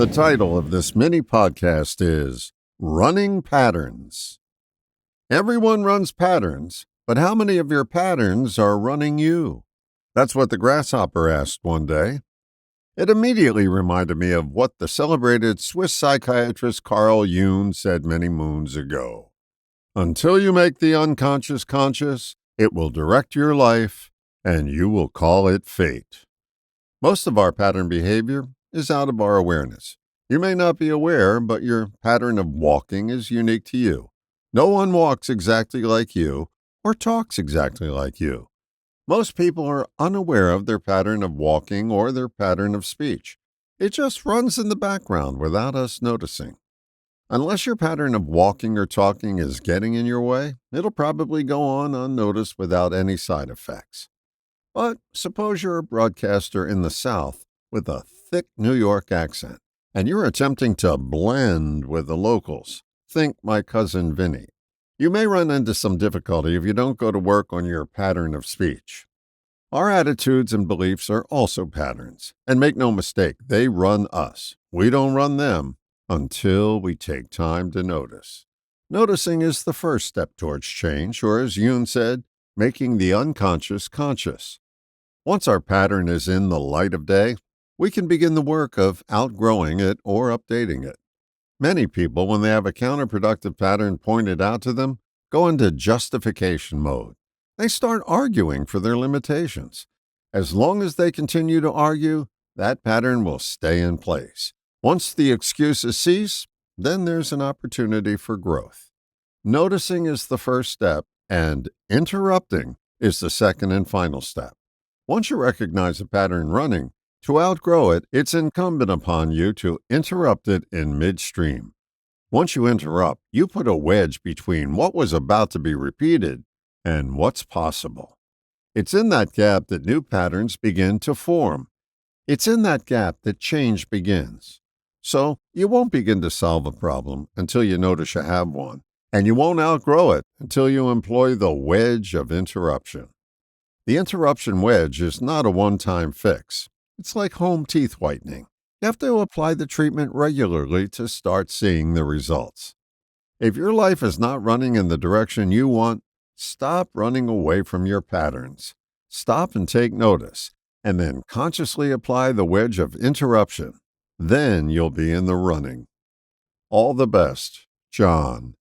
The title of this mini podcast is Running Patterns. Everyone runs patterns, but how many of your patterns are running you? That's what the grasshopper asked one day. It immediately reminded me of what the celebrated Swiss psychiatrist Carl Jung said many moons ago. Until you make the unconscious conscious, it will direct your life, and you will call it fate. Most of our pattern behavior is out of our awareness. You may not be aware, but your pattern of walking is unique to you. No one walks exactly like you or talks exactly like you. Most people are unaware of their pattern of walking or their pattern of speech. It just runs in the background without us noticing. Unless your pattern of walking or talking is getting in your way, it'll probably go on unnoticed without any side effects. But suppose you're a broadcaster in the South with a thick New York accent, and you're attempting to blend with the locals. Think my cousin Vinny. You may run into some difficulty if you don't go to work on your pattern of speech. Our attitudes and beliefs are also patterns, and make no mistake, they run us. We don't run them until we take time to notice. Noticing is the first step towards change, or as Jung said, making the unconscious conscious. Once our pattern is in the light of day, we can begin the work of outgrowing it or updating it. Many people, when they have a counterproductive pattern pointed out to them, go into justification mode. They start arguing for their limitations. As long as they continue to argue, that pattern will stay in place. Once the excuses cease, then there's an opportunity for growth. Noticing is the first step, and interrupting is the second and final step. Once you recognize a pattern running, to outgrow it, it's incumbent upon you to interrupt it in midstream. Once you interrupt, you put a wedge between what was about to be repeated and what's possible. It's in that gap that new patterns begin to form. It's in that gap that change begins. So you won't begin to solve a problem until you notice you have one, and you won't outgrow it until you employ the wedge of interruption. The interruption wedge is not a one-time fix. It's like home teeth whitening. You have to apply the treatment regularly to start seeing the results. If your life is not running in the direction you want, stop running away from your patterns. Stop and take notice, and then consciously apply the wedge of interruption. Then you'll be in the running. All the best, John.